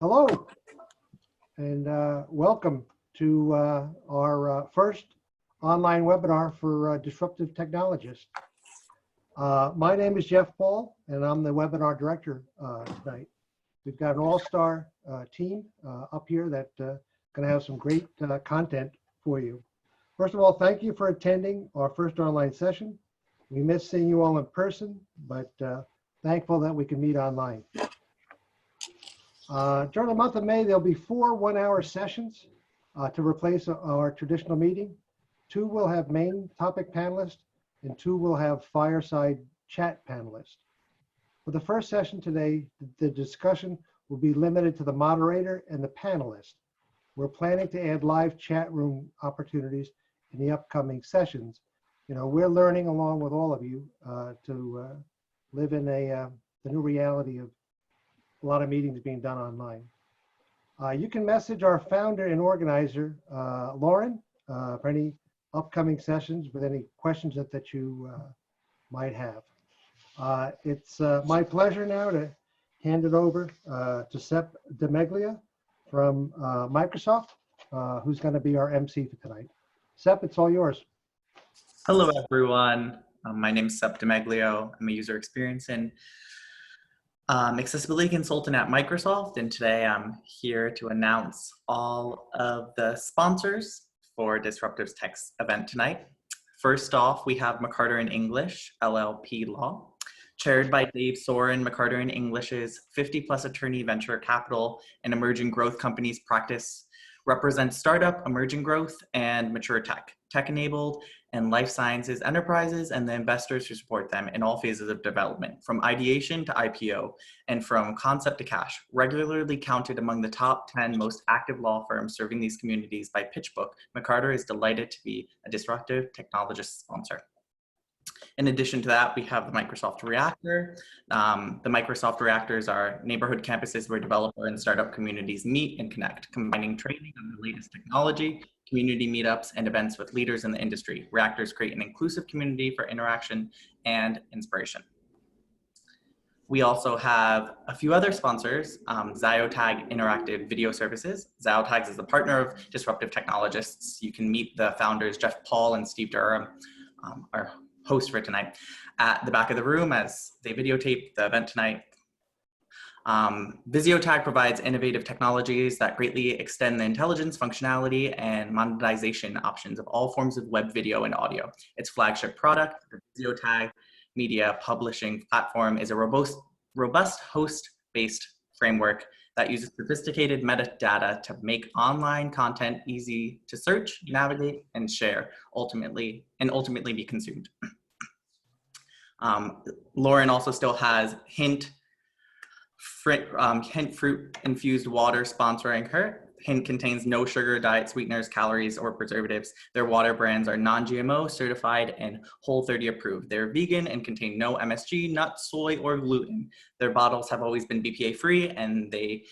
Hello, and welcome to our first online webinar for Disruptive Technologists. My name is Jeff Paul, and I'm the webinar director tonight. We've got an all-star team up here that's going to have some great content for you. First of all, thank you for attending our first online session. We miss seeing you all in person, but thankful that we can meet online. During the month of May, there'll be 4 one-hour sessions to replace our traditional meeting. 2 will have main topic panelists, and 2 will have fireside chat panelists. For the first session today, the discussion will be limited to the moderator and the panelists. We're planning to add live chat room opportunities in the upcoming sessions. You know, we're learning along with all of you to live in the new reality of a lot of meetings being done online. You can message our founder and organizer, Lauren, for any upcoming sessions with any questions that you might have. It's my pleasure now to hand it over to Sep Demeglia from Microsoft, who's going to be our MC for tonight. Sep, it's all yours. Hello, everyone. My name is Sep Demeglia. I'm a user experience and accessibility consultant at Microsoft, and today I'm here to announce all of the sponsors for Disruptive Tech's event tonight. First off, we have McCarter in English, LLP Law, chaired by Dave Sorin. McCarter in English's 50+ attorney venture capital and emerging growth companies practice represents startup, emerging growth, and mature tech-enabled, and life sciences enterprises and the investors who support them in all phases of development, from ideation to IPO, and from concept to cash, regularly counted among the top 10 most active law firms serving these communities by PitchBook. McCarter is delighted to be a Disruptive Technologist sponsor. In addition to that, we have the Microsoft Reactor. The Microsoft Reactors are neighborhood campuses where developer and startup communities meet and connect, combining training on the latest technology, community meetups, and events with leaders in the industry. Reactors create an inclusive community for interaction and inspiration. We also have a few other sponsors, Zyotag Interactive Video Services. Zyotag is the partner of Disruptive Technologists. You can meet the founders, Jeff Paul and Steve Durham, our host for tonight, at the back of the room as they videotape the event tonight. Visiotag provides innovative technologies that greatly extend the intelligence, functionality, and monetization options of all forms of web video and audio. Its flagship product, the Visiotag media publishing platform, is a robust host-based framework that uses sophisticated metadata to make online content easy to search, navigate, and share, ultimately be consumed. Lauren also still has Hint fruit infused water sponsoring her. Hint contains no sugar, diet sweeteners, calories, or preservatives. Their water brands are non-GMO, certified, and Whole30 approved. They're vegan and contain no MSG, nuts, soy, or gluten. Their bottles have always been BPA free, and they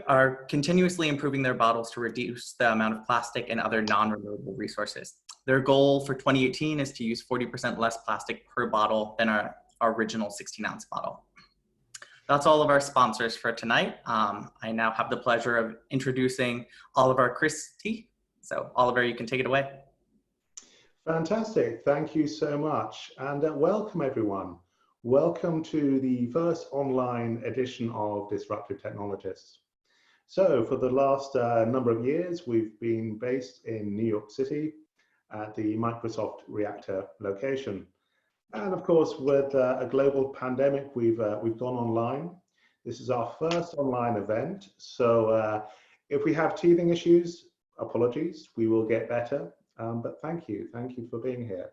are continuously improving their bottles to reduce the amount of plastic and other non-renewable resources. Their goal for 2018 is to use 40% less plastic per bottle than our original 16-ounce bottle. That's all of our sponsors for tonight. I now have the pleasure of introducing Oliver Christie. So Oliver, you can take it away. Fantastic, thank you so much. And welcome everyone. Welcome to the first online edition of Disruptive Technologists. So for the last number of years, we've been based in New York City at the Microsoft Reactor location. And of course, with a global pandemic, we've gone online. This is our first online event. So if we have teething issues, apologies, we will get better. But thank you for being here.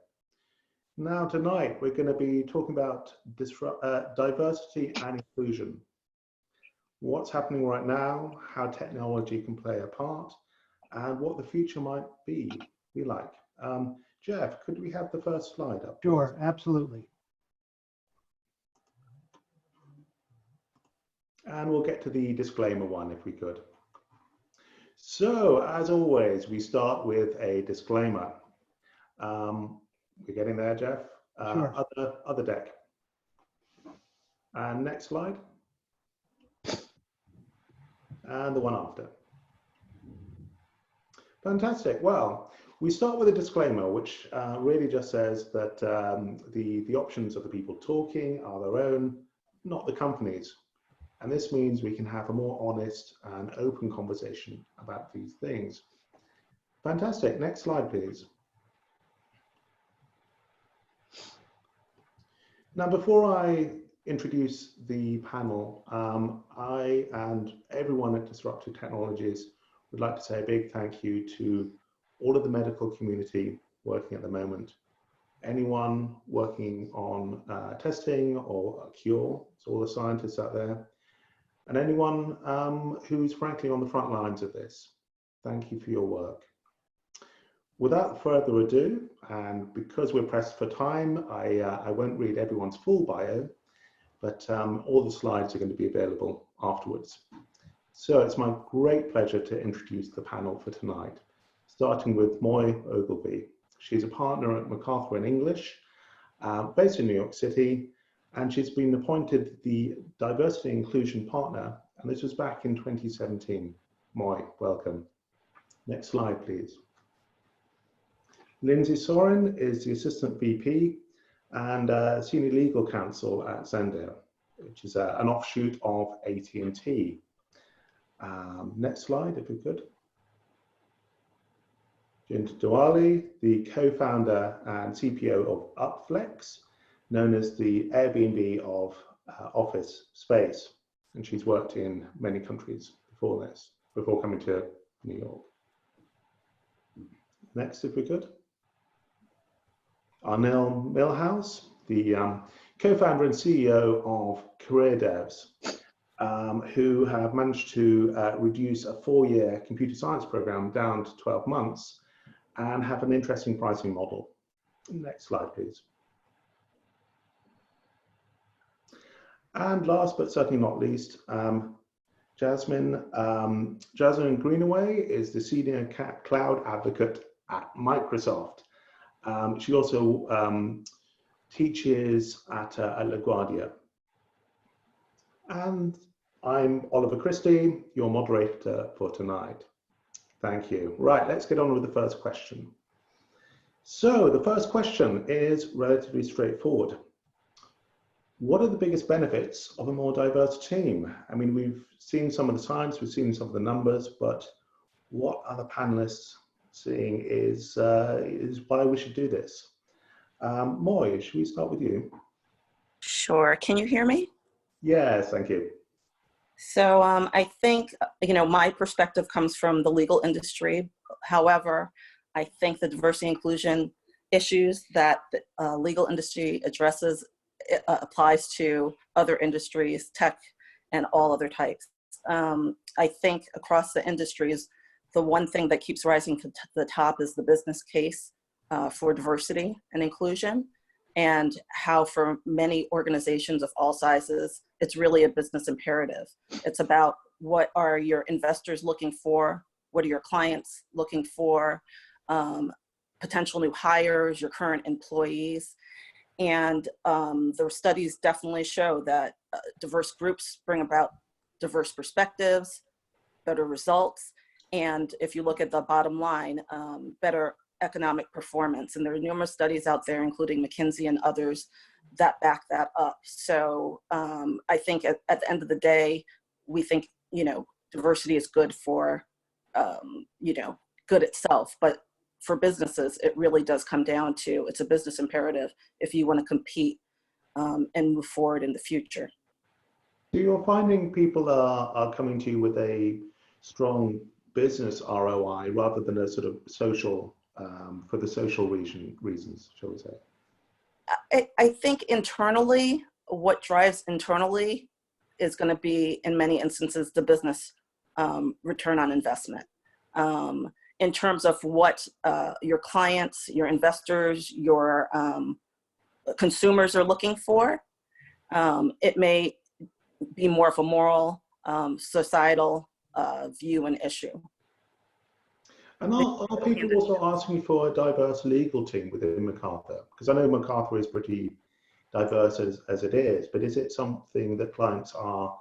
Now tonight, we're going to be talking about diversity and inclusion. What's happening right now, how technology can play a part, and what the future might be like. Jeff, could we have the first slide up? Sure, absolutely. And we'll get to the disclaimer one if we could. So, as always, we start with a disclaimer. We're getting there, Jeff. Sure. Other deck. And next slide. and the one after. Fantastic. Well, we start with a disclaimer, which really just says that the options of the people talking are their own, not the company's. And this means we can have a more honest and open conversation about these things. Fantastic. Next slide, please. Now, before I introduce the panel, I and everyone at Disruptive Technologies would like to say a big thank you to all of the medical community working at the moment. Anyone working on testing or a cure, so all the scientists out there, and anyone who's frankly on the front lines of this. Thank you for your work. Without further ado, and because we're pressed for time, I won't read everyone's full bio, but all the slides are going to be available afterwards. So it's my great pleasure to introduce the panel for tonight, starting with Moy Ogilvie. She's a partner at McCarter in English, based in New York City, and she's been appointed the Diversity and Inclusion Partner, and this was back in 2017. Moy, welcome. Next slide, please. Lindsay Sorin is the Assistant VP and Senior Legal Counsel at Xandr, which is an offshoot of AT&T. Next slide, if we could. Dhaliwal, the co-founder and CPO of Upflex, known as the AirBnB of office space. And she's worked in many countries before this, before coming to New York. Next, if we could. Arnell Milhouse, the co-founder and CEO of CareerDevs, who have managed to reduce a 4-year computer science program down to 12 months and have an interesting pricing model. Next slide, please. And last but certainly not least, Jasmine Greenaway is the Senior Cloud Advocate at Microsoft. She also teaches at LaGuardia. And I'm Oliver Christie, your moderator for tonight. Thank you. Right, let's get on with the first question. So the first question is relatively straightforward. What are the biggest benefits of a more diverse team? I mean, we've seen some of the science, we've seen some of the numbers, but what are the panelists seeing is why we should do this? Moy, should we start with you? Sure. Can you hear me? Yes, thank you. So I think, my perspective comes from the legal industry. However, I think the diversity and inclusion issues that the legal industry addresses applies to other industries, tech, and all other types. I think across the industries, the one thing that keeps rising to the top is the business case for diversity and inclusion, and how for many organizations of all sizes, it's really a business imperative. It's about what are your investors looking for, what are your clients looking for, potential new hires, your current employees. And the studies definitely show that diverse groups bring about diverse perspectives, better results, and if you look at the bottom line, better economic performance. And there are numerous studies out there, including McKinsey and others, that back that up. So I think at the end of the day, we think, diversity is good for, good itself. But for businesses, it really does come down to, it's a business imperative if you want to compete and move forward in the future. So you're finding people are coming to you with a strong business ROI rather than a sort of social, for the social reasons, shall we say? I think internally, what drives internally is going to be, in many instances, the business return on investment. In terms of what your clients, your investors, your consumers are looking for, it may be more of a moral, societal view and issue. And are people also asking for a diverse legal team within McCarter? Because I know McCarter is pretty diverse as it is, but is it something that clients are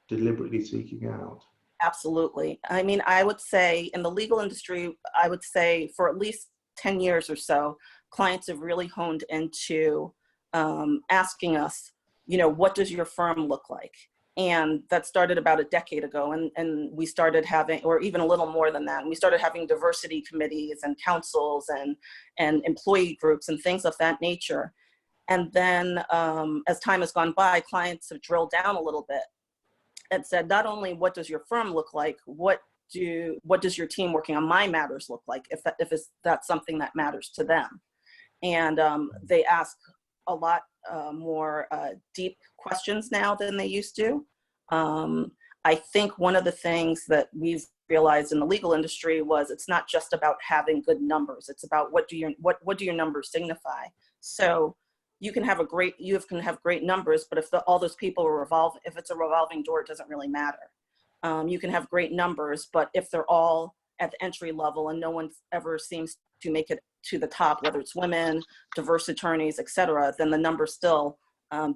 deliberately seeking out? Absolutely. I mean, I would say in the legal industry, I would say for at least 10 years or so, clients have really honed into asking us, you know, what does your firm look like? And that started about a decade ago. And we started having, or even a little more than that, and we started having diversity committees and councils and employee groups and things of that nature. And then as time has gone by, clients have drilled down a little bit and said, not only what does your firm look like, what does your team working on my matters look like, if that's something that matters to them. And they ask a lot more deep questions now than they used to. I think one of the things that we've realized in the legal industry was it's not just about having good numbers. It's about what do your numbers signify. So you can have great numbers, but if all those people if it's a revolving door, it doesn't really matter. You can have great numbers, but if they're all at the entry level and no one ever seems to make it to the top, whether it's women, diverse attorneys, et cetera, then the number still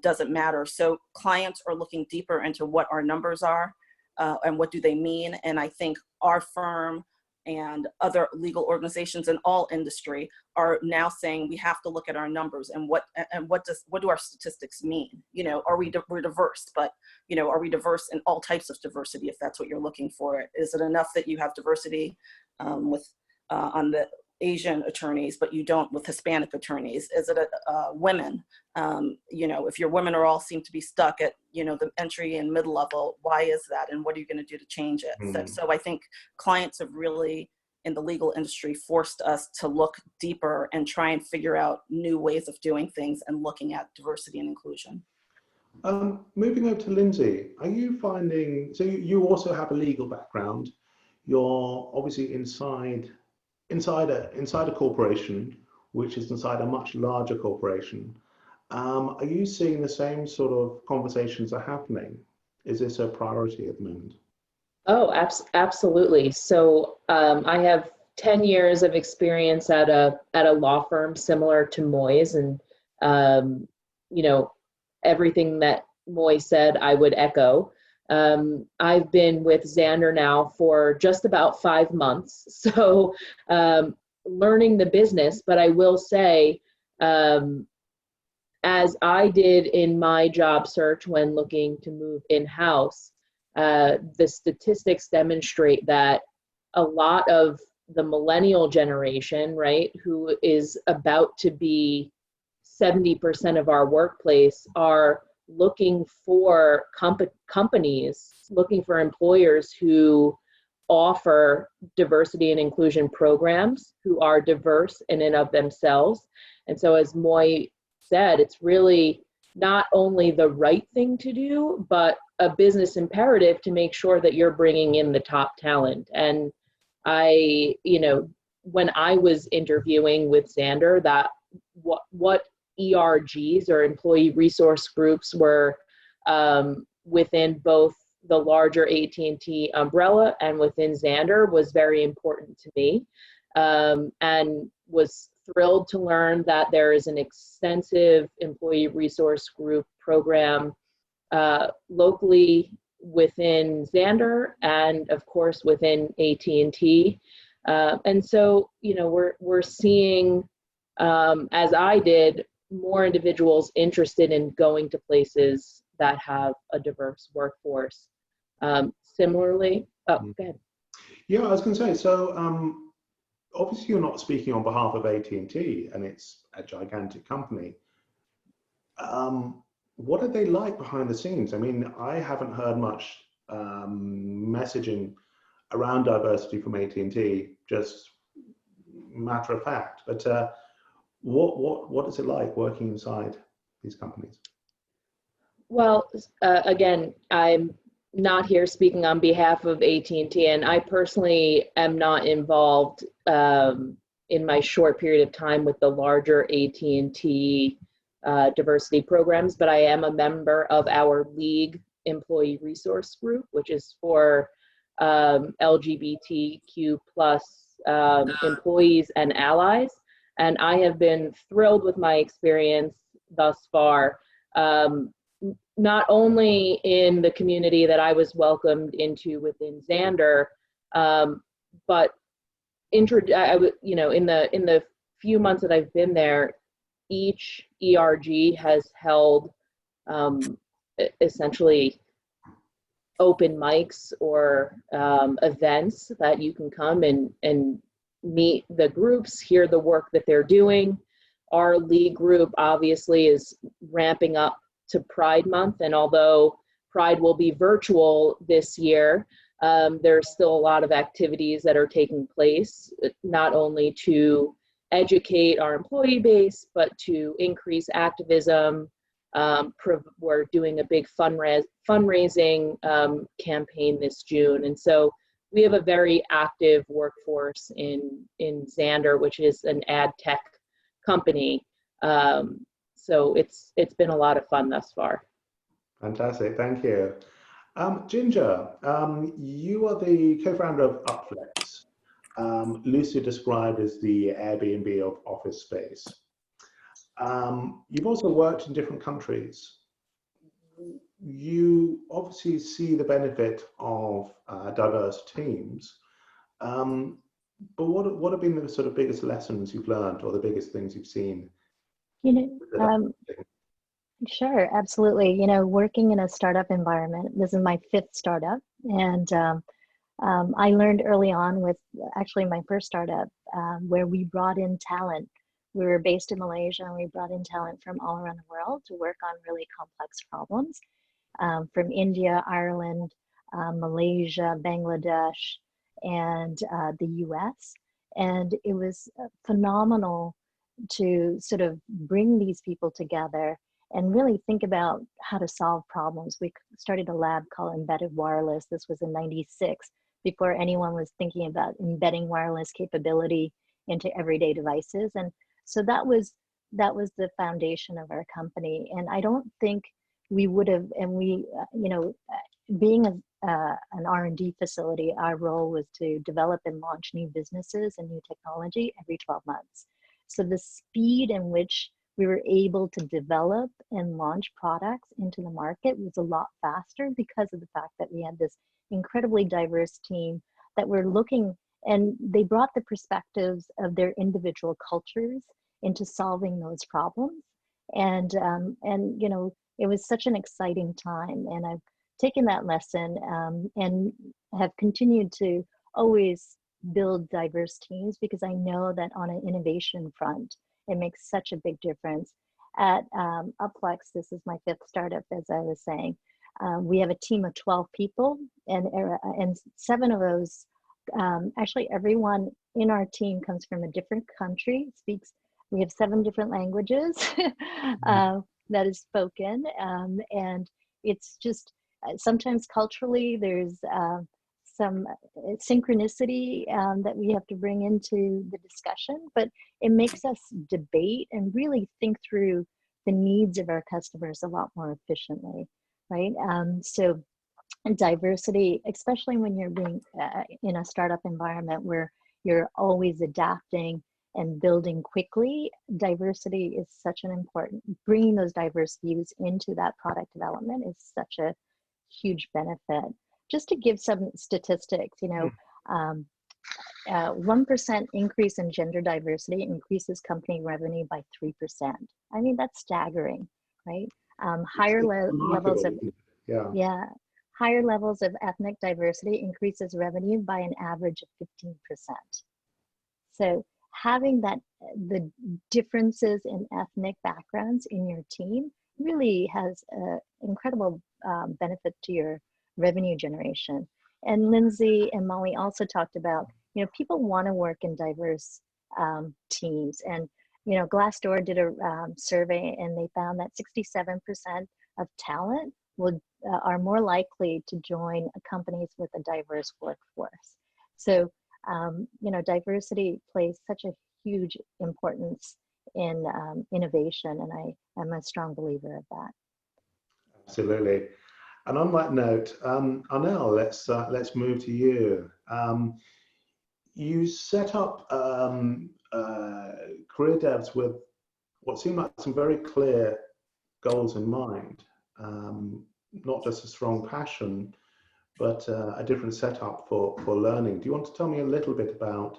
doesn't matter. So clients are looking deeper into what our numbers are and what do they mean. And I think our firm and other legal organizations in all industry are now saying we have to look at our numbers and what do our statistics mean? You know, we're diverse, but you know, are we diverse in all types of diversity if that's what you're looking for? Is it enough that you have diversity on the Asian attorneys, but you don't with Hispanic attorneys? Is it women? You know, if your women all seem to be stuck at, you know, the entry and mid-level, why is that? And what are you going to do to change it? So I think clients have really, in the legal industry, forced us to look deeper and try and figure out new ways of doing things and looking at diversity and inclusion. Moving over to Lindsay, are you finding, so you also have a legal background, you're obviously inside a corporation, which is inside a much larger corporation. Are you seeing the same sort of conversations are happening? Is this a priority at the moment? Oh, absolutely. So I have 10 years of experience at a law firm similar to Moy's, and you know, everything that Moy said, I would echo. I've been with Xandr now for just about 5 months, so learning the business, but I will say, as I did in my job search when looking to move in-house, the statistics demonstrate that a lot of the millennial generation, right, who is about to be 70% of our workplace, are looking for companies, looking for employers who offer diversity and inclusion programs, who are diverse in and of themselves. And so as Moy said, it's really not only the right thing to do, but a business imperative to make sure that you're bringing in the top talent. And I, you know, when I was interviewing with Xandr, that what ERGs or employee resource groups were within both the larger AT&T umbrella and within Xandr was very important to me, and was thrilled to learn that there is an extensive employee resource group program locally within Xandr and of course within AT&T. And so, you know, we're seeing, as I did, more individuals interested in going to places that have a diverse workforce. Similarly, go ahead. Yeah, I was going to say, so obviously you're not speaking on behalf of AT&T, and it's a gigantic company. What are they like behind the scenes? I mean, I haven't heard much messaging around diversity from AT&T, just matter of fact. But what is it like working inside these companies? Well, again, I'm not here speaking on behalf of AT&T, and I personally am not involved in my short period of time with the larger AT&T diversity programs, but I am a member of our league employee resource group, which is for LGBTQ plus employees and allies. And I have been thrilled with my experience thus far. not only in the community that I was welcomed into within Xandr, but in the few months that I've been there, each ERG has held essentially open mics or events that you can come and meet the groups, hear the work that they're doing. Our league group obviously is ramping up to Pride Month, and although Pride will be virtual this year, there's still a lot of activities that are taking place, not only to educate our employee base, but to increase activism. We're doing a big fundraising campaign this June. And so we have a very active workforce in Xandr, which is an ad tech company. So it's been a lot of fun thus far. Fantastic, thank you. Ginger, you are the co-founder of Upflex, loosely described as the Airbnb of office space. You've also worked in different countries. You obviously see the benefit of diverse teams, but what have been the sort of biggest lessons you've learned, or the biggest things you've seen? Sure, absolutely. Working in a startup environment, this is my 5th startup, and I learned early on with actually my first startup where we brought in talent. We were based in Malaysia, and we brought in talent from all around the world to work on really complex problems, from India, Ireland, Malaysia, Bangladesh, and the US. And it was phenomenal to sort of bring these people together and really think about how to solve problems. We started a lab called Embedded Wireless. This was in '96, before anyone was thinking about embedding wireless capability into everyday devices. And so that was the foundation of our company. And I don't think we would have, and we, being an R&D facility, our role was to develop and launch new businesses and new technology every 12 months. So the speed in which we were able to develop and launch products into the market was a lot faster because of the fact that we had this incredibly diverse team that were looking, and they brought the perspectives of their individual cultures into solving those problems. And it was such an exciting time. And I've taken that lesson and have continued to always build diverse teams, because I know that on an innovation front, it makes such a big difference. At Upflex, this is my 5th startup, as I was saying. We have a team of 12 people, and 7 of those, actually everyone in our team comes from a different country, we have 7 different languages that is spoken. And it's just, sometimes culturally, there's some synchronicity that we have to bring into the discussion, but it makes us debate and really think through the needs of our customers a lot more efficiently, right? So diversity, especially when you're being in a startup environment where you're always adapting and building quickly, diversity is such an important, bringing those diverse views into that product development is such a huge benefit. Just to give some statistics, 1% increase in gender diversity increases company revenue by 3%. I mean, that's staggering, right? Higher levels of higher levels of ethnic diversity increases revenue by an average of 15%. So having the differences in ethnic backgrounds in your team really has an incredible benefit to your revenue generation. And Lindsay and Molly also talked about, people want to work in diverse teams. And, Glassdoor did a survey, and they found that 67% of talent are more likely to join companies with a diverse workforce. So, diversity plays such a huge importance in innovation, and I'm a strong believer of that. Absolutely. And on that note, Arnell, let's move to you. You set up CareerDevs with what seemed like some very clear goals in mind. not just a strong passion, but a different setup for learning. Do you want to tell me a little bit about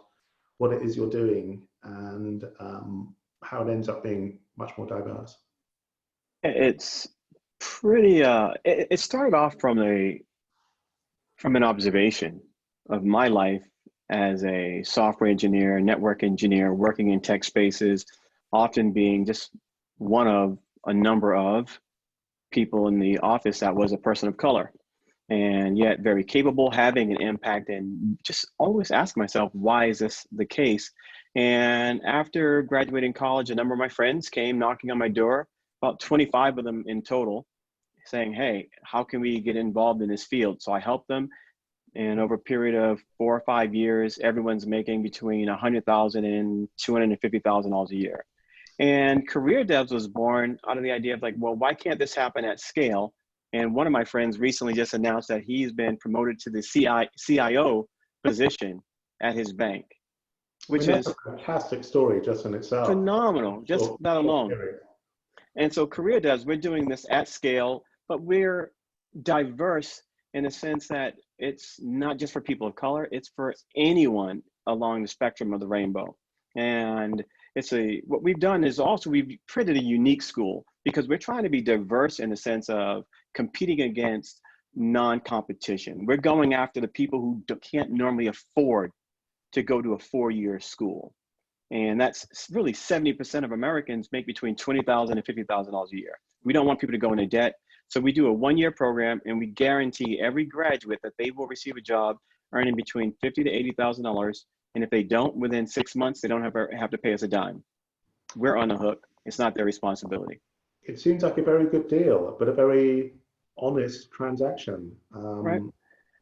what it is you're doing and how it ends up being much more diverse? It's pretty, it started off from an observation of my life as a software engineer, network engineer, working in tech spaces, often being just one of a number of people in the office that was a person of color, and yet very capable, having an impact, and just always ask myself, why is this the case? And after graduating college, a number of my friends came knocking on my door, about 25 of them in total, saying, hey, how can we get involved in this field? So I helped them. And over a period of 4 or 5 years, everyone's making between $100,000 and $250,000 a year. And CareerDevs was born out of the idea of like, well, why can't this happen at scale? And one of my friends recently just announced that he's been promoted to the CIO position at his bank, which is a fantastic story just in itself. Phenomenal, just that alone. And so CareerDevs, we're doing this at scale, but we're diverse in the sense that it's not just for people of color, it's for anyone along the spectrum of the rainbow. And what we've done is also we've created a unique school because we're trying to be diverse in the sense of competing against non-competition. We're going after the people who can't normally afford to go to a 4-year school. And that's really 70% of Americans make between $20,000 and $50,000 a year. We don't want people to go into debt. So we do a 1-year program and we guarantee every graduate that they will receive a job earning between $50,000 to $80,000. And if they don't, within 6 months, they don't have to pay us a dime. We're on the hook. It's not their responsibility. It seems like a very good deal, but a very honest transaction. Right.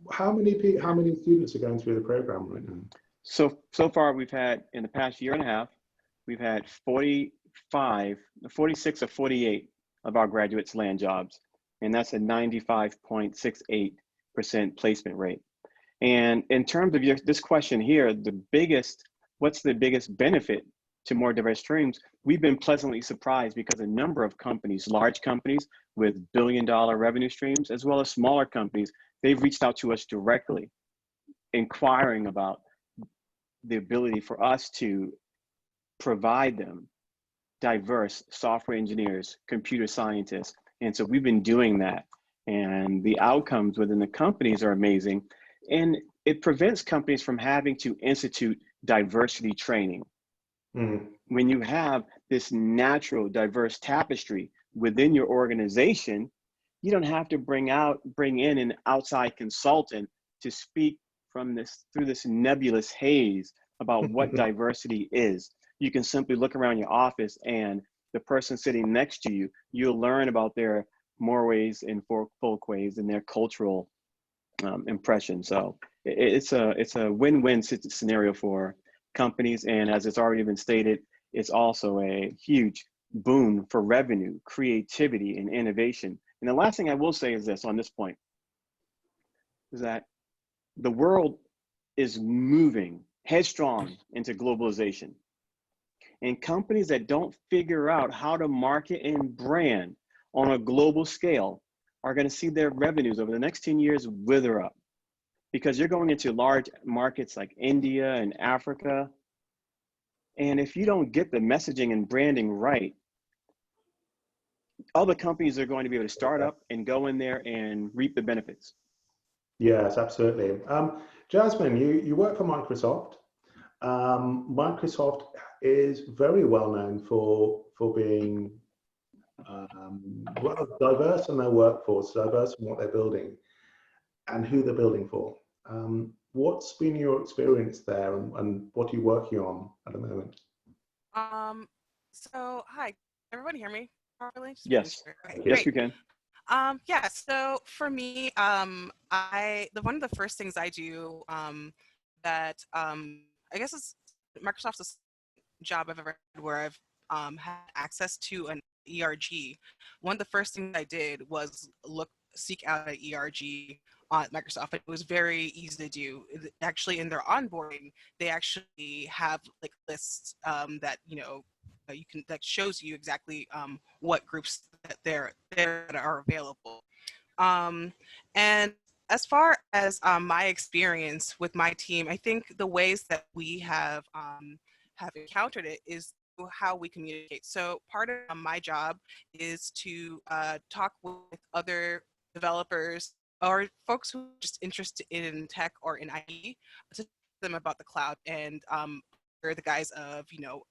How many students are going through the program right now? So far we've had, in the past year and a half, we've had 46 or 48 of our graduates land jobs. And that's a 95.68% placement rate. And in terms of this question here, what's the biggest benefit to more diverse streams? We've been pleasantly surprised because a number of companies, large companies with billion-dollar revenue streams, as well as smaller companies, they've reached out to us directly, inquiring about the ability for us to provide them diverse software engineers, computer scientists. And so we've been doing that. And the outcomes within the companies are amazing. And it prevents companies from having to institute diversity training. When you have this natural diverse tapestry within your organization, you don't have to bring in an outside consultant to speak through this nebulous haze about what diversity is. You can simply look around your office and the person sitting next to you, you'll learn about their mores and folkways and their cultural impression. So it's a win-win scenario for companies. And as it's already been stated, it's also a huge boon for revenue, creativity, and innovation. And the last thing I will say is this on this point, is that the world is moving headstrong into globalization. And companies that don't figure out how to market and brand on a global scale are going to see their revenues over the next 10 years wither up, because you're going into large markets like India and Africa. And if you don't get the messaging and branding right, other companies are going to be able to start up and go in there and reap the benefits. Yes, absolutely. Jasmine, you work for Microsoft. Microsoft is very well known for being diverse in their workforce, diverse in what they're building and who they're building for. What's been your experience there, and what are you working on at the moment? So hi, everyone hear me properly? Yes. Okay, Yes, great. we can. Yeah, so for me, one of the first things I do that I guess is Microsoft's job I've ever had where I've had access to an ERG. One of the first things I did was seek out an ERG on Microsoft. It was very easy to do. Actually, in their onboarding, they actually have like lists that that shows you exactly what groups that are available. And as far as my experience with my team, I think the ways that we have encountered it is how we communicate. So part of my job is to talk with other developers or folks who are just interested in tech or in IT to talk to them about the cloud and the guise of,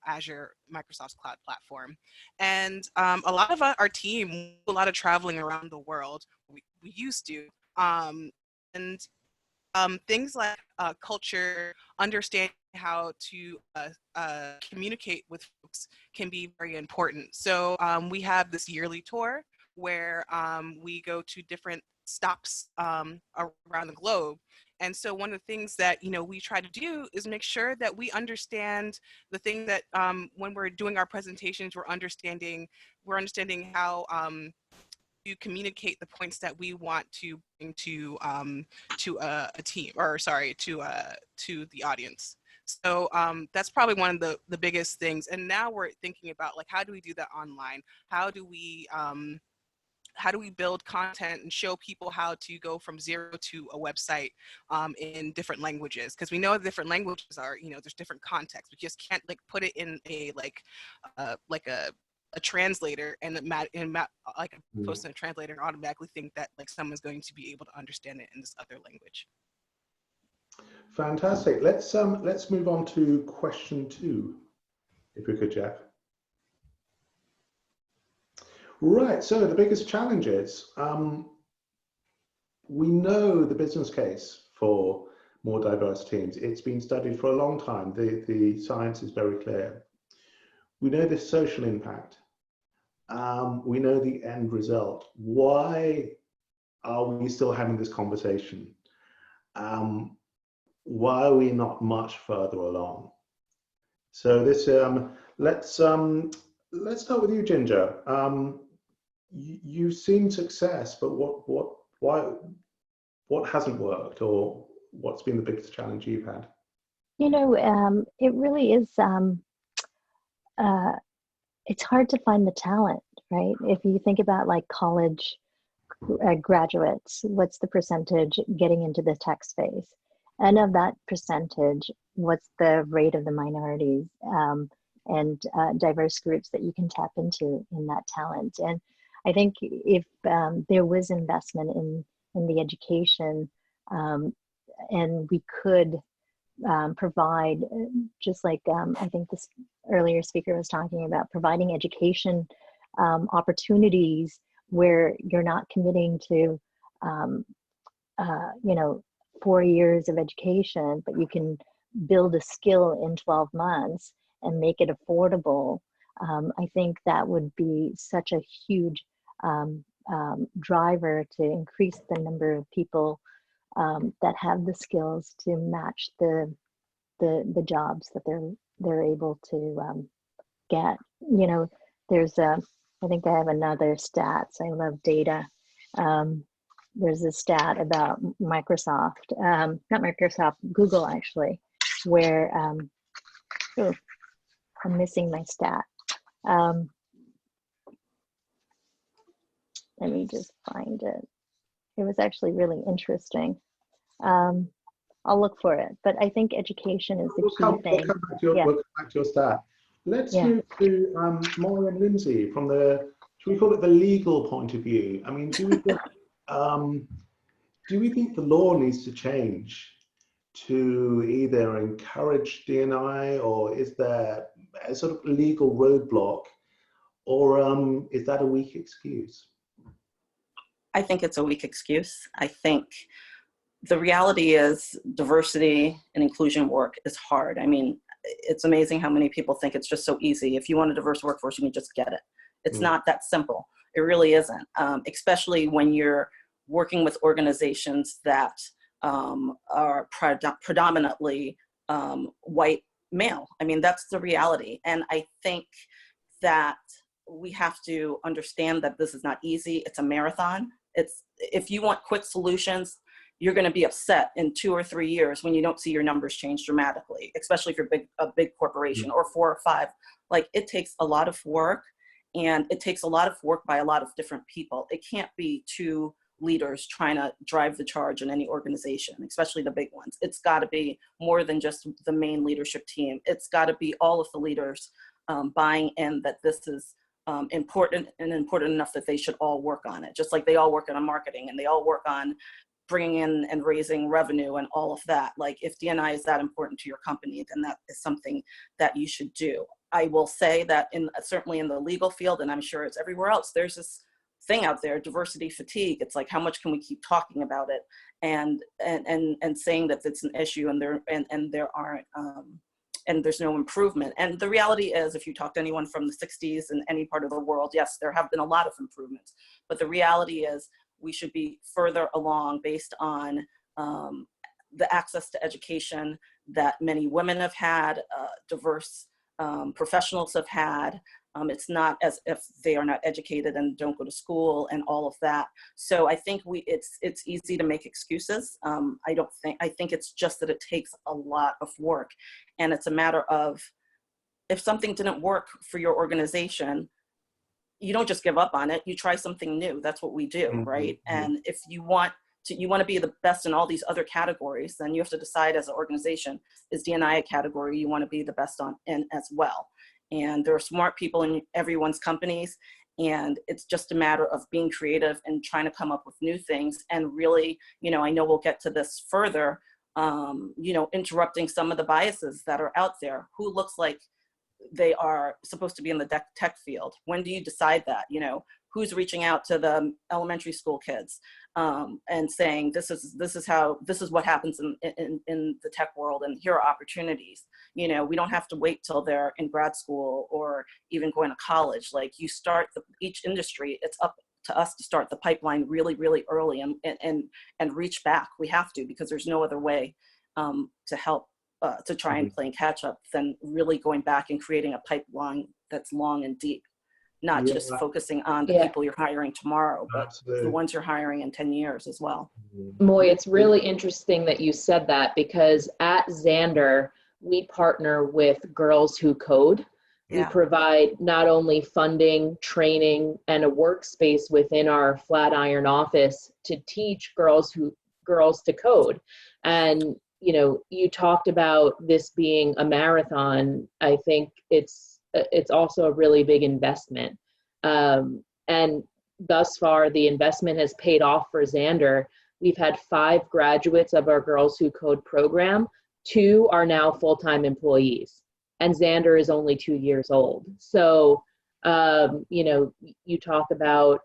Azure, Microsoft's cloud platform. And a lot of our team do a lot of traveling around the world. We used to. And things like culture, understanding how to communicate with folks can be very important. So we have this yearly tour where we go to different stops around the globe. And so one of the things that, we try to do is make sure that we understand the thing that when we're doing our presentations, we're understanding how to communicate the points that we want to bring to a team, or sorry, to the audience. So that's probably one of the biggest things. And now we're thinking about, like, how do we do that online? How do we build content and show people how to go from zero to a website in different languages? Because we know different languages are, there's different contexts. We just can't put it in a a translator and post in a translator and automatically think that someone's going to be able to understand it in this other language. Fantastic. Let's move on to question 2, if we could, Jeff. Right, so the biggest challenges. We know the business case for more diverse teams. It's been studied for a long time. The science is very clear. We know the social impact. We know the end result. Why are we still having this conversation? Why are we not much further along? So this, let's start with you, Ginger. You've seen success, but what hasn't worked, or what's been the biggest challenge you've had? It really is. It's hard to find the talent, right? If you think about college graduates, what's the percentage getting into the tech space? And of that percentage, what's the rate of the minorities and diverse groups that you can tap into in that talent? And I think if there was investment in the education and we could provide, just like I think this earlier speaker was talking about, providing education opportunities where you're not committing to 4 years of education, but you can build a skill in 12 months and make it affordable. I think that would be such a huge driver to increase the number of people that have the skills to match the jobs that they're able to get. There's I think I have another stats. I love data. There's a stat about Microsoft, not Microsoft, Google actually, where I'm missing my stat. Let me just find it. It was actually really interesting. I'll look for it, but I think education is the key thing. We'll come back to your stat. Let's move to Maura and Lindsay from should we call it the legal point of view? I mean, do we think the law needs to change to either encourage D&I, or is there a sort of legal roadblock, or is that a weak excuse? I think it's a weak excuse. I think the reality is diversity and inclusion work is hard. I mean, it's amazing how many people think it's just so easy. If you want a diverse workforce, you can just get it. It's not that simple. It really isn't, especially when you're working with organizations that are predominantly white male. I mean, that's the reality. And I think that we have to understand that this is not easy. It's a marathon. If you want quick solutions, you're going to be upset in 2 or 3 years when you don't see your numbers change dramatically, especially if you're a big corporation, or 4 or 5. Like, it takes a lot of work, And it takes a lot of work by a lot of different people. It can't be two leaders trying to drive the charge in any organization, especially the big ones. It's got to be more than just the main leadership team. It's got to be all of the leaders buying in that this is important and important enough that they should all work on it, just like they all work on marketing and they all work on bringing in and raising revenue and all of that. Like, if D&I is that important to your company, then that is something that you should do. I will say that certainly in the legal field, and I'm sure it's everywhere else, there's this thing out there, diversity fatigue. It's like, how much can we keep talking about it and saying that it's an issue and there aren't and there's no improvement. And the reality is, if you talk to anyone from the 60s in any part of the world, yes, there have been a lot of improvements, but the reality is we should be further along based on the access to education that many women have had, diverse professionals have had. It's not as if they are not educated and don't go to school and all of that. So I think it's easy to make excuses. I think it's just that it takes a lot of work, and it's a matter of, if something didn't work for your organization, you don't just give up on it. You try something new. That's what we do, right? And if you want to be the best in all these other categories, then you have to decide as an organization, is D&I a category you want to be the best in as well? And there are smart people in everyone's companies, and it's just a matter of being creative and trying to come up with new things. And really, I know we'll get to this further, interrupting some of the biases that are out there. Who looks like they are supposed to be in the tech field? When do you decide that? Who's reaching out to the elementary school kids and saying, this is what happens in the tech world, and here are opportunities. We don't have to wait till they're in grad school or even going to college. Like, you start each industry, it's up to us to start the pipeline really, really early and reach back. We have to, because there's no other way to help to try and play catch up than really going back and creating a pipeline that's long and deep. Not just focusing on the people you're hiring tomorrow, but the ones you're hiring in 10 years as well. Moy, it's really interesting that you said that, because at Xandr, we partner with Girls Who Code. We provide not only funding, training, and a workspace within our Flatiron office to teach girls to code. And, you talked about this being a marathon. I think it's also a really big investment. And thus far, the investment has paid off for Xandr. We've had 5 graduates of our Girls Who Code program. 2 are now full-time employees, and Xandr is only 2 years old. So, you talk about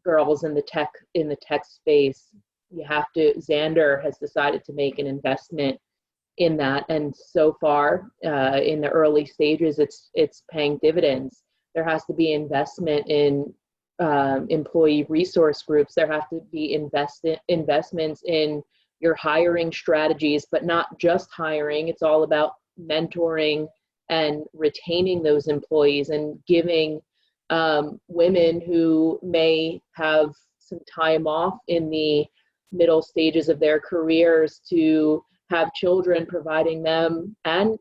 girls in the tech space. Xandr has decided to make an investment in that, and so far in the early stages, it's paying dividends. There has to be investment in employee resource groups. There have to be investments in your hiring strategies, but not just hiring. It's all about mentoring and retaining those employees, and giving women who may have some time off in the middle stages of their careers to have children, providing them and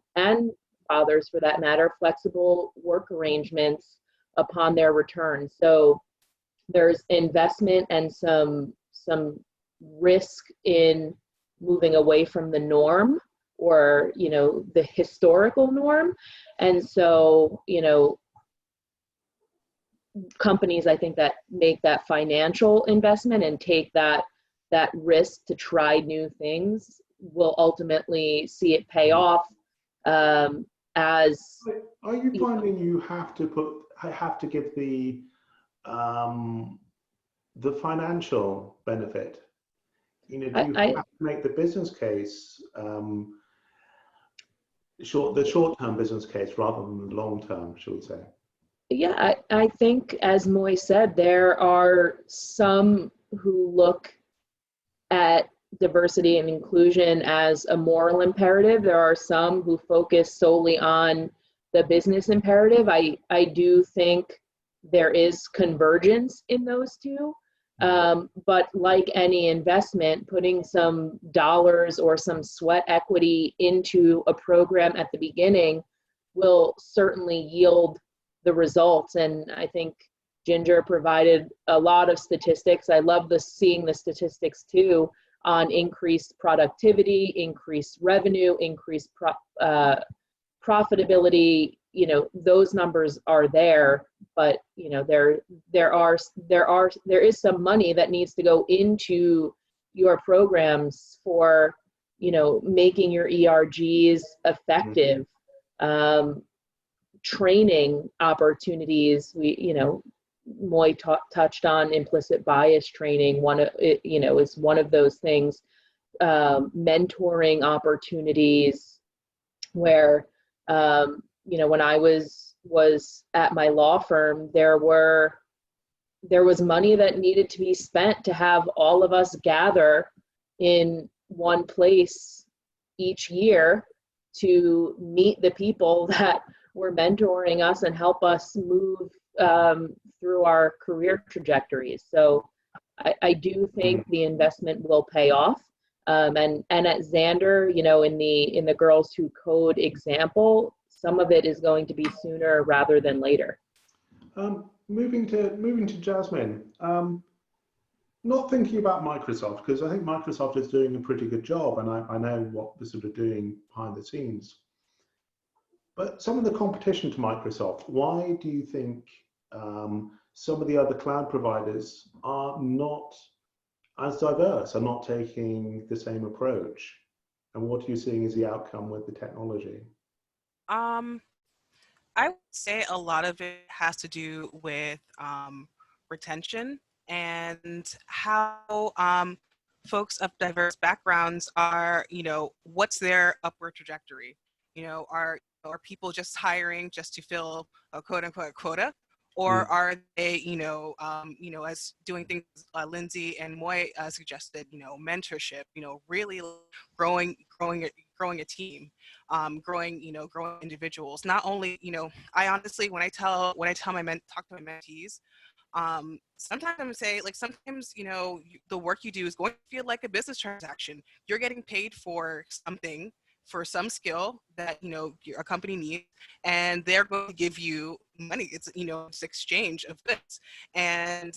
fathers for that matter, flexible work arrangements upon their return. So there's investment and some risk in moving away from the norm, or the historical norm. And so companies, I think, that make that financial investment and take that risk to try new things will ultimately see it pay off. As are you finding you have to give the financial benefit? Do you have to make the business case, the short-term business case rather than the long-term, should we say? Yeah, I think, as Moy said, there are some who look at diversity and inclusion as a moral imperative. There are some who focus solely on the business imperative. I do think there is convergence in those two. But like any investment, putting some dollars or some sweat equity into a program at the beginning will certainly yield the results. And I think Ginger provided a lot of statistics. I love seeing the statistics too on increased productivity, increased revenue, increased profitability. You know, those numbers are there, but you know, there is some money that needs to go into your programs for, you know, making your ERGs effective, training opportunities. You know, Moy touched on implicit bias training. You know, is one of those things. Mentoring opportunities where, you know, when I was at my law firm, there was money that needed to be spent to have all of us gather in one place each year to meet the people that were mentoring us and help us move through our career trajectories. So I do think the investment will pay off. And at Xandr, you know, in the Girls Who Code example, some of it is going to be sooner rather than later. Moving to Jasmine, not thinking about Microsoft, because I think Microsoft is doing a pretty good job, and I know what they're sort of doing behind the scenes. But some of the competition to Microsoft, why do you think some of the other cloud providers are not as diverse, are not taking the same approach? And what are you seeing as the outcome with the technology? I would say a lot of it has to do with retention and how folks of diverse backgrounds are, you know, what's their upward trajectory? You know, are people just hiring just to fill a quote unquote quota? Or are they, you know, as doing things Lindsay and Moy suggested, you know, mentorship, you know, really growing a team, growing individuals. Not only, you know, I honestly, when I talk to my mentees, sometimes I'm say, like, sometimes, you know, the work you do is going to feel like a business transaction. You're getting paid for something, for some skill that, you know, a company needs, and they're going to give you money. It's, you know, it's exchange of goods. And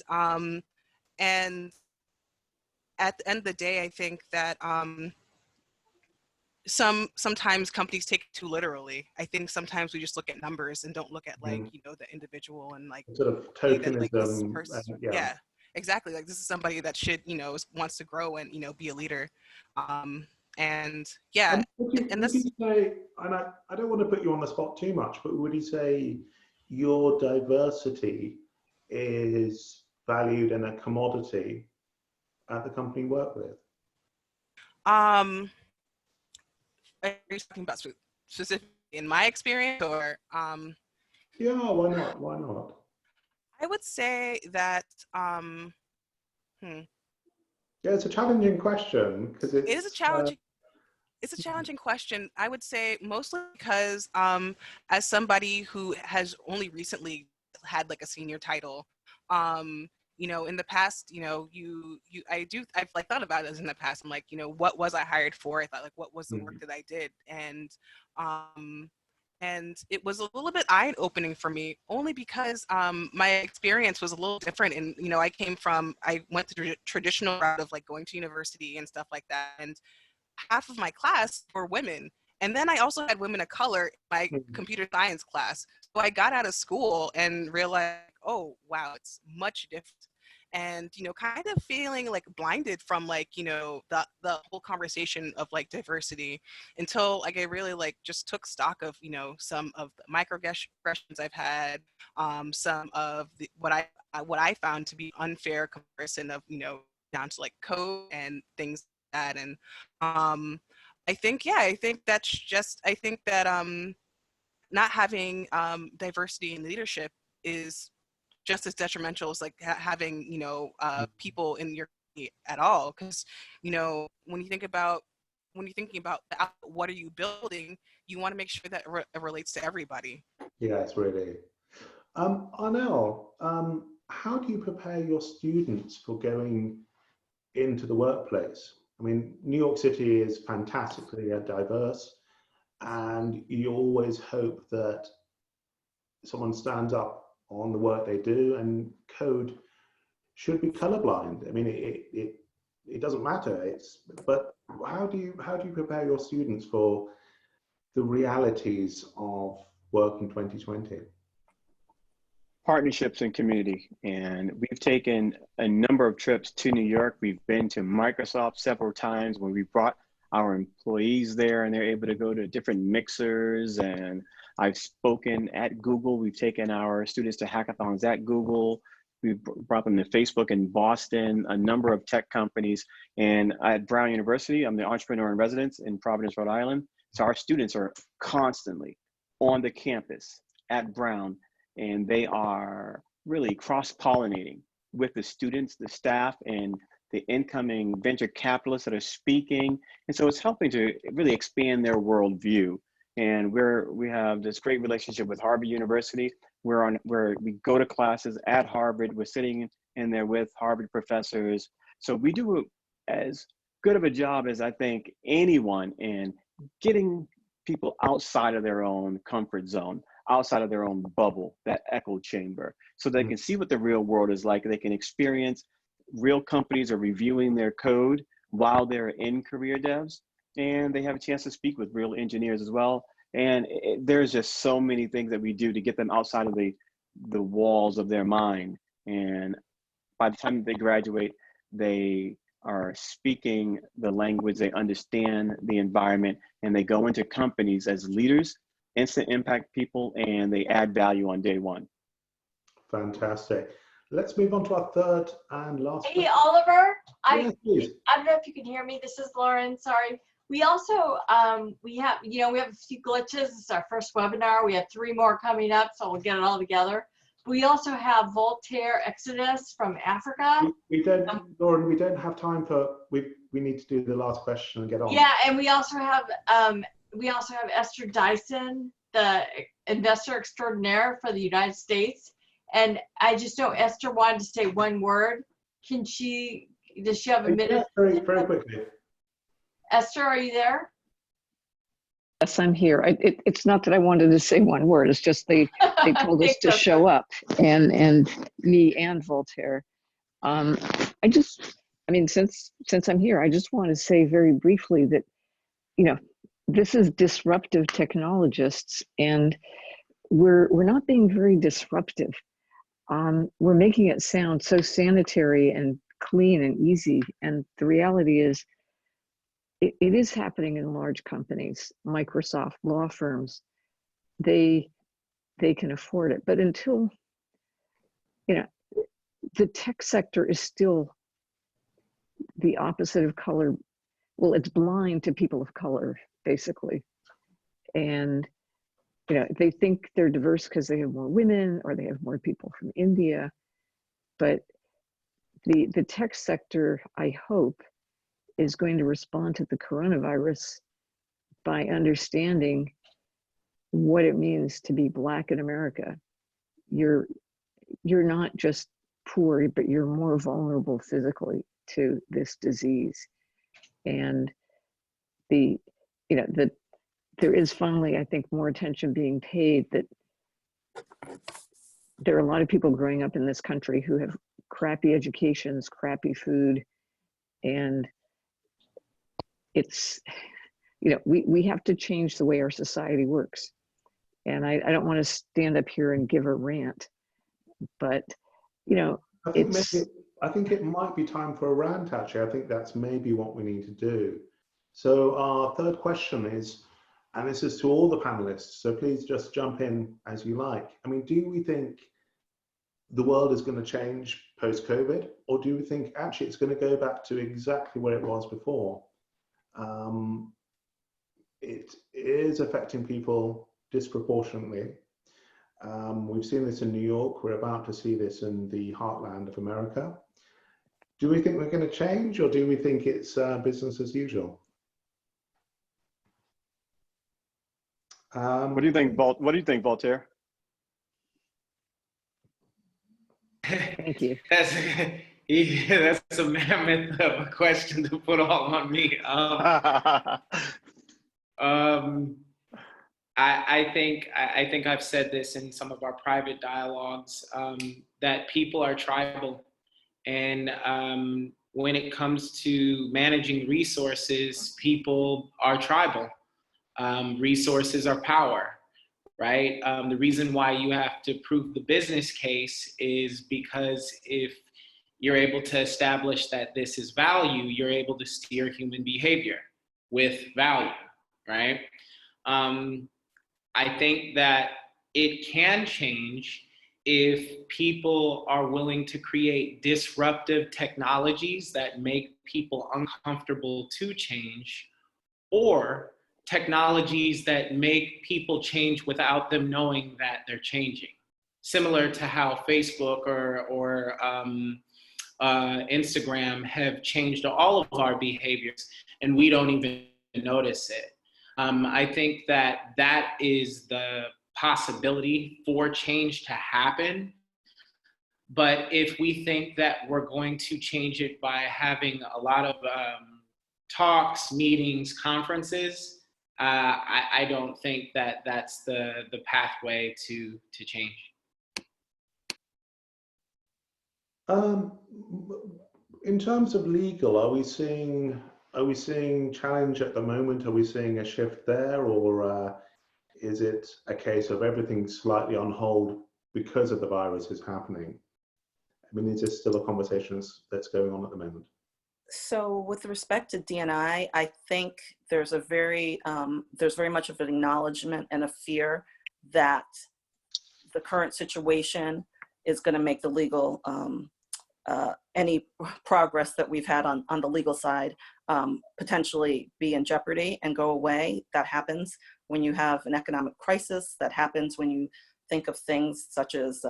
at the end of the day, I think that sometimes companies take it too literally. I think sometimes we just look at numbers and don't look at, like, you know, the individual and, like, sort of that, like, this tokenism. person, yeah, exactly. Like, this is somebody that should, you know, wants to grow and, you know, be a leader. And yeah, Would you say, and I don't want to put you on the spot too much, but would you say your diversity is valued and a commodity at the company you work with? are you talking about specifically in my experience, or Yeah, why not? Why not? I would say that Yeah, it's a challenging question because it is a challenging. It's a challenging question. I would say mostly because as somebody who has only recently had, like, a senior title, you know, in the past, you know, I've, like, thought about it in the past. I'm like, you know, what was I hired for? I thought, like, what was the work that I did? And it was a little bit eye-opening for me, only because my experience was a little different. And, you know, I went the traditional route of, like, going to university and stuff like that. And half of my class were women. And then I also had women of color in my computer science class. So I got out of school and realized, oh, wow, it's much different. And, you know, kind of feeling, like, blinded from, like, you know, the whole conversation of, like, diversity, until, like, I really, like, just took stock of, you know, some of the microaggressions I've had, some of what I found to be unfair comparison of, you know, down to, like, code and things like that. And I think that not having diversity in leadership is just as detrimental as, like, having, you know, people in your company at all. Because, you know, when you're thinking about what are you building, you want to make sure that it relates to everybody. Yes, really. Arnell, how do you prepare your students for going into the workplace? I mean, New York City is fantastically diverse, and you always hope that someone stands up on the work they do, and code should be colorblind. I mean, it doesn't matter. But how do you prepare your students for the realities of work in 2020? Partnerships and community. And we've taken a number of trips to New York. We've been to Microsoft several times when we brought our employees there, and they're able to go to different mixers. And I've spoken at Google. We've taken our students to hackathons at Google. We've brought them to Facebook in Boston, a number of tech companies. And at Brown University, I'm the entrepreneur in residence in Providence, Rhode Island. So our students are constantly on the campus at Brown, and they are really cross-pollinating with the students, the staff, and the incoming venture capitalists that are speaking. And so it's helping to really expand their worldview. And we have this great relationship with Harvard University, where we go to classes at Harvard. We're sitting in there with Harvard professors. So we do as good of a job as I think anyone in getting people outside of their own comfort zone, outside of their own bubble, that echo chamber, so they can see what the real world is like. They can experience real companies are reviewing their code while they're in CareerDevs, and they have a chance to speak with real engineers as well. And there's just so many things that we do to get them outside of the walls of their mind. And by the time they graduate, they are speaking the language, they understand the environment, and they go into companies as leaders, instant impact people, and they add value on day one. Fantastic. Let's move on to our third and last Hey, question. Oliver, Yes, please. I don't know if you can hear me. This is Lauren, sorry. We also, we have a few glitches. This is our first webinar. We have 3 more coming up, so we'll get it all together. We also have Voltaire Exodus from Africa. Lauren, we don't have time for, we need to do the last question and get on. Yeah, and we also have Esther Dyson, the investor extraordinaire for the United States. And I just know Esther wanted to say one word. Does she have a minute? Yes, very quickly. Esther, are you there? Yes, I'm here. It's not that I wanted to say one word. It's just they told us to show up, and me and Voltaire. Since I'm here, I just want to say very briefly that, this is Disruptive Technologists, and we're not being very disruptive. We're making it sound so sanitary and clean and easy, and the reality is, it is happening in large companies, Microsoft, law firms. They can afford it, but until, the tech sector is still the opposite of color. Well, it's blind to people of color, basically. And, they think they're diverse because they have more women or they have more people from India. But the tech sector, I hope, is going to respond to the coronavirus by understanding what it means to be Black in America. You're not just poor, but you're more vulnerable physically to this disease. And there is finally, I think, more attention being paid that there are a lot of people growing up in this country who have crappy educations, crappy food, and it's, we have to change the way our society works. And I don't want to stand up here and give a rant, but, I think it might be time for a rant, actually. I think that's maybe what we need to do. So our third question is, and this is to all the panelists, so please just jump in as you like. I mean, do we think the world is going to change post-COVID, or do we think actually it's going to go back to exactly where it was before? It is affecting people disproportionately. We've seen this in New York. We're about to see this in the heartland of America. Do we think we're going to change, or do we think it's business as usual? What do you think, Voltaire? Thank you. That's a mammoth of a question to put all on me. I think I've said this in some of our private dialogues, that people are tribal. And when it comes to managing resources, people are tribal. Resources are power, right? The reason why you have to prove the business case is because if you're able to establish that this is value, you're able to steer human behavior with value, right? I think that it can change if people are willing to create disruptive technologies that make people uncomfortable to change, or technologies that make people change without them knowing that they're changing. Similar to how Facebook or Instagram have changed all of our behaviors and we don't even notice it. I think that that is the possibility for change to happen. But if we think that we're going to change it by having a lot of talks, meetings, conferences, I don't think that that's the pathway to change. In terms of legal, are we seeing challenge at the moment? Are we seeing a shift there, or is it a case of everything slightly on hold because of the virus is happening? I mean, is this still a conversation that's going on at the moment? So with respect to D&I, I think there's very much of an acknowledgement and a fear that the current situation is going to make the legal, any progress that we've had on the legal side potentially be in jeopardy and go away. That happens when you have an economic crisis. That happens when you think of things such as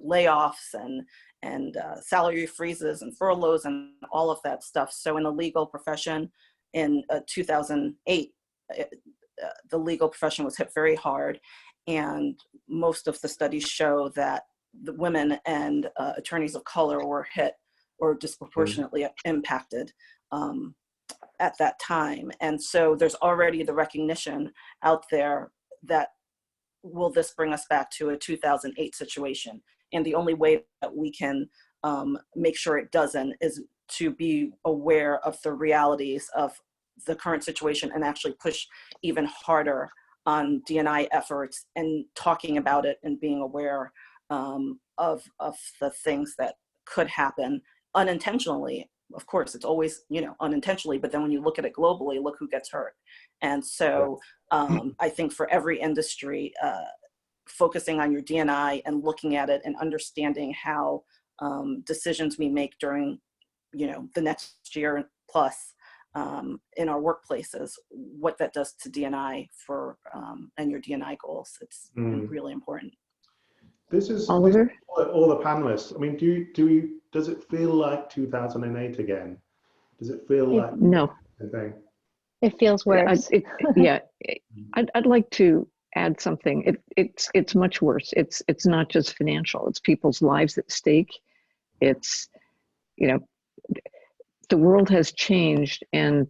layoffs and salary freezes and furloughs and all of that stuff. So in the legal profession in 2008, the legal profession was hit very hard. And most of the studies show that the women and attorneys of color were hit or disproportionately impacted at that time. And so there's already the recognition out there that will this bring us back to a 2008 situation? And the only way that we can make sure it doesn't is to be aware of the realities of the current situation and actually push even harder on D&I efforts and talking about it and being aware of the things that could happen unintentionally. Of course, it's always, unintentionally, but then when you look at it globally, look who gets hurt. And so I think for every industry, focusing on your D&I and looking at it and understanding how decisions we make during, the next year plus in our workplaces, what that does to D&I for and your D&I goals. It's really important. This is Oliver? All the panelists. I mean, does it feel like 2008 again? Does it feel like no? Thing? It feels worse. I'd like to add something. It's much worse. It's not just financial. It's people's lives at stake. It's, the world has changed and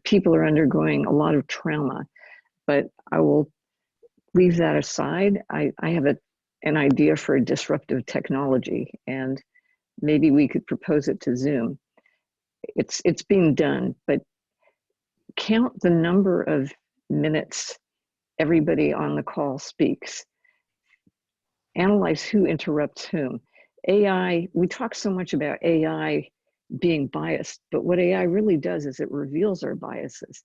people are undergoing a lot of trauma. But I will leave that aside. I have an idea for a disruptive technology, and maybe we could propose it to Zoom. It's being done, but count the number of minutes everybody on the call speaks. Analyze who interrupts whom. AI, we talk so much about AI being biased, but what AI really does is it reveals our biases.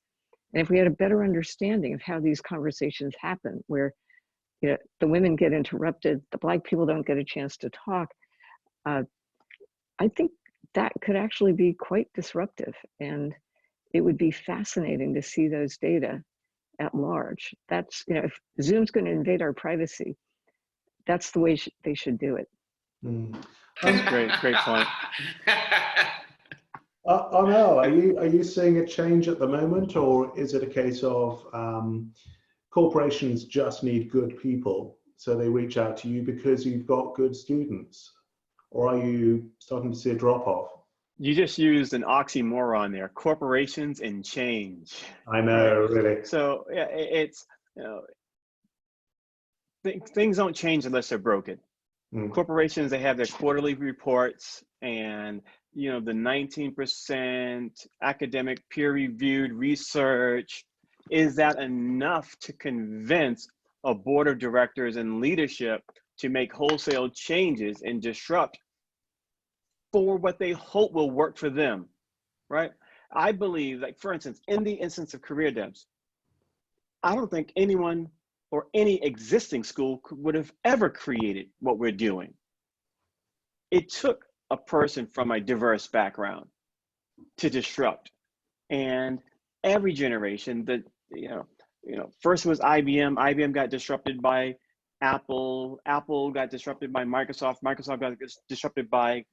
And if we had a better understanding of how these conversations happen, where the women get interrupted, the Black people don't get a chance to talk, I think that could actually be quite disruptive. And it would be fascinating to see those data at large. That's, if Zoom's going to invade our privacy, that's the way they should do it. That's great point. Arnell, are you seeing a change at the moment, or is it a case of corporations just need good people, so they reach out to you because you've got good students? Or are you starting to see a drop-off? You just used an oxymoron there, corporations and change. I know, really. So yeah, you know, things don't change unless they're broken. Corporations, they have their quarterly reports, and you know, the 19% academic peer-reviewed research, is that enough to convince a board of directors and leadership to make wholesale changes and disrupt for what they hope will work for them, right? I believe, like for instance, in the instance of CareerDevs, I don't think anyone or any existing school would have ever created what we're doing. It took a person from a diverse background to disrupt, and every generation that first was IBM. IBM got disrupted by Apple. Apple got disrupted by Microsoft. Microsoft got disrupted by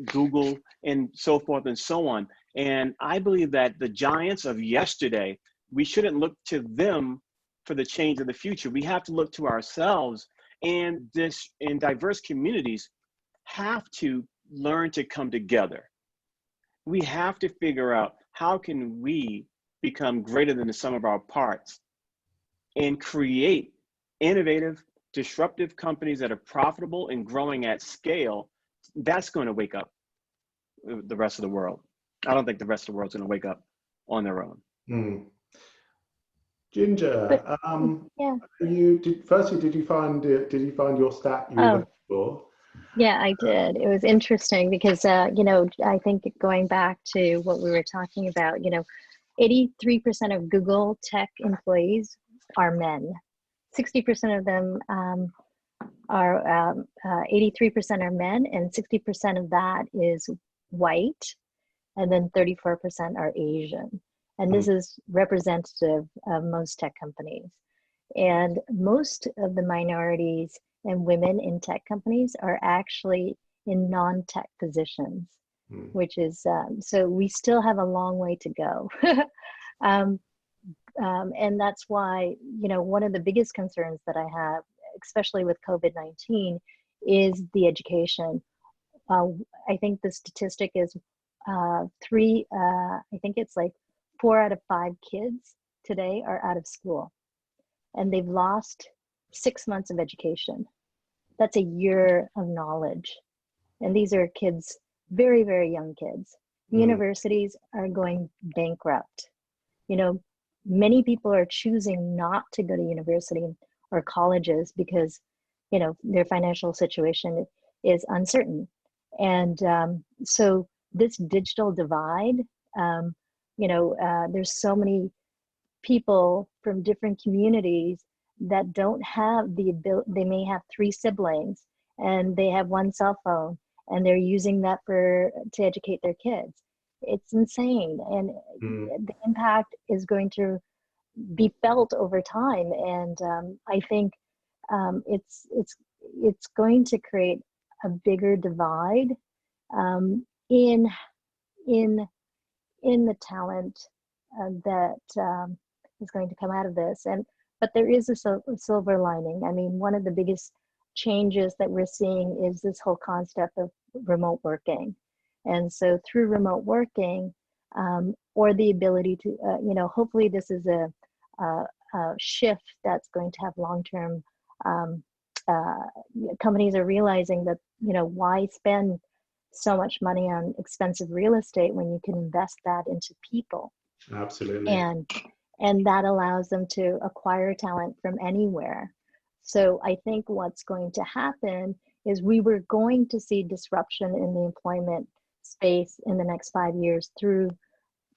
Google, and so forth and so on. And I believe that the giants of yesterday, we shouldn't look to them for the change of the future. We have to look to ourselves, and diverse communities have to learn to come together. We have to figure out how can we become greater than the sum of our parts and create innovative, disruptive companies that are profitable and growing at scale. That's going to wake up the rest of the world. I don't think the rest of the world's going to wake up on their own. Ginger, yeah. did you find your stat you were looking for? Yeah, I did. It was interesting because, I think going back to what we were talking about, 83% of Google tech employees are men. 60% of them are, 83% are men, and 60% of that is white, and then 34% are Asian. And this is representative of most tech companies. And most of the minorities and women in tech companies are actually in non-tech positions, which is, so we still have a long way to go. And that's why, one of the biggest concerns that I have, especially with COVID-19, is the education. I think the statistic is I think it's like 4 out of 5 kids today are out of school, and they've lost 6 months of education. That's a year of knowledge. And these are kids, very, very young kids. Universities are going bankrupt. Many people are choosing not to go to university or colleges because, their financial situation is uncertain. And so this digital divide, there's so many people from different communities that don't have the ability. They may have 3 siblings and they have 1 cell phone, and they're using that to educate their kids. It's insane, and the impact is going to be felt over time. And I think it's going to create a bigger divide in the talent that is going to come out of this. But there is a silver lining. I mean, one of the biggest changes that we're seeing is this whole concept of remote working. And so through remote working, or the ability to, hopefully this is a shift that's going to have long-term, companies are realizing that, why spend so much money on expensive real estate when you can invest that into people? Absolutely. And that allows them to acquire talent from anywhere. So I think what's going to happen is we were going to see disruption in the employment space in the next 5 years through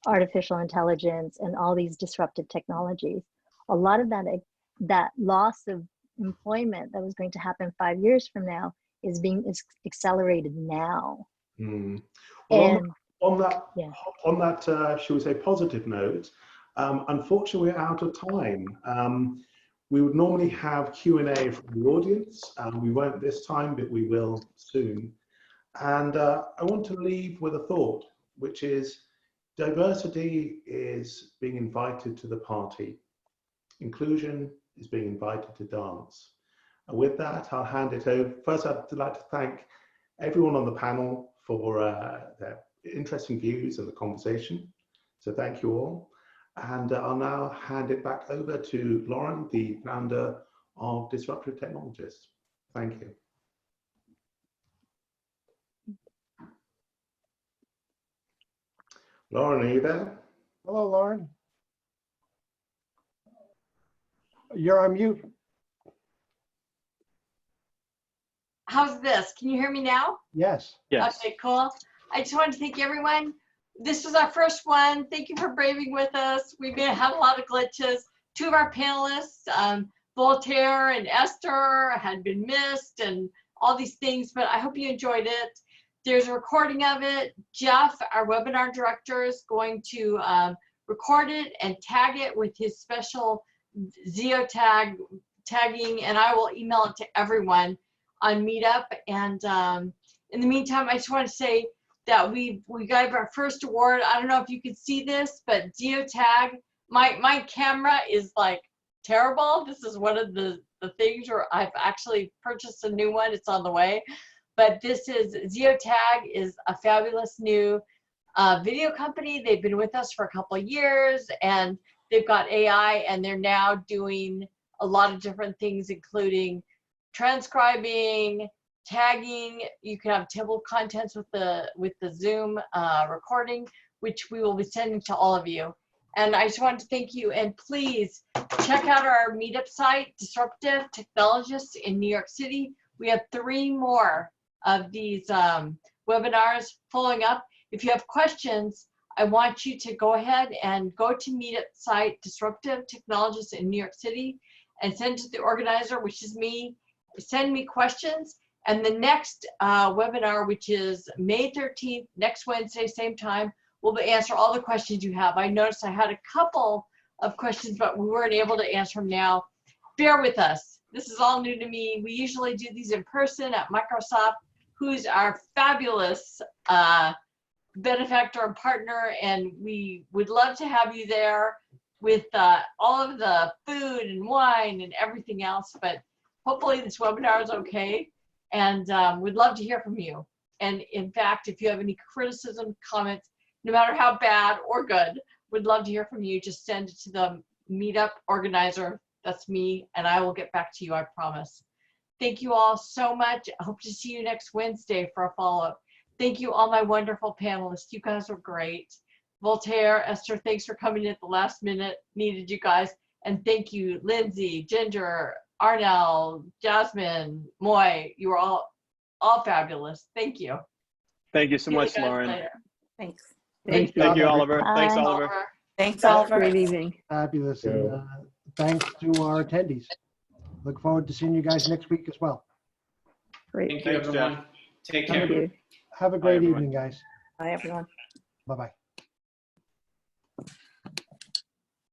artificial intelligence and all these disruptive technologies. A lot of that loss of employment that was going to happen 5 years from now is being accelerated now. Well, on that, shall we say, positive note, unfortunately, we're out of time. We would normally have Q&A from the audience. We won't this time, but we will soon. And I want to leave with a thought, which is diversity is being invited to the party. Inclusion is being invited to dance. And with that, I'll hand it over. First, I'd like to thank everyone on the panel for their interesting views and the conversation. So thank you all. And I'll now hand it back over to Lauren, the founder of Disruptive Technologists. Thank you. Lauren, are you there? Hello, Lauren. You're on mute. How's this? Can you hear me now? Yes. Yes. Okay, cool. I just wanted to thank everyone. This was our first one. Thank you for braving with us. We've had a lot of glitches. Two of our panelists, Voltaire and Esther, had been missed and all these things, but I hope you enjoyed it. There's a recording of it. Jeff, our webinar director, is going to record it and tag it with his special tagging, and I will email it to everyone on Meetup. And in the meantime, I just want to say that we got our first award. I don't know if you can see this, but geotag, my camera is like terrible. This is one of the things where I've actually purchased a new one. It's on the way. But this is Geotag is a fabulous new video company. They've been with us for a couple of years, and they've got AI, and they're now doing a lot of different things, including transcribing, tagging. You can have table contents with the Zoom recording, which we will be sending to all of you. And I just wanted to thank you, and please check out our Meetup site, Disruptive Technologists in New York City. We have 3 more of these webinars following up. If you have questions, I want you to go ahead and go to Meetup site, Disruptive Technologists in New York City, and send to the organizer, which is me. Send me questions. And the next webinar, which is May 13th, next Wednesday, same time, we'll answer all the questions you have. I noticed I had a couple of questions, but we weren't able to answer them now. Bear with us. This is all new to me. We usually do these in person at Microsoft, who's our fabulous benefactor and partner, and we would love to have you there with all of the food and wine and everything else, but hopefully this webinar is okay, and we'd love to hear from you. And in fact, if you have any criticism, comments, no matter how bad or good, we'd love to hear from you. Just send it to the Meetup organizer, that's me, and I will get back to you, I promise. Thank you all so much. I hope to see you next Wednesday for a follow-up. Thank you, all my wonderful panelists. You guys are great. Voltaire, Esther, thanks for coming in at the last minute. Needed you guys. And thank you, Lindsay, Ginger, Arnell, Jasmine, Moy. You were all fabulous. Thank you. Thank you so much, Lauren. Later. Thanks. Thank you. Thank you, Oliver. Bye. Thanks, Oliver. Thanks, Have a Oliver. great evening. Fabulous. And thanks to our attendees. Look forward to seeing you guys next week as well. Great. Thank you, Thanks, everyone. Jeff. Take Thank care. you. Have a Bye, great everyone. evening, guys. Bye, everyone. Bye-bye.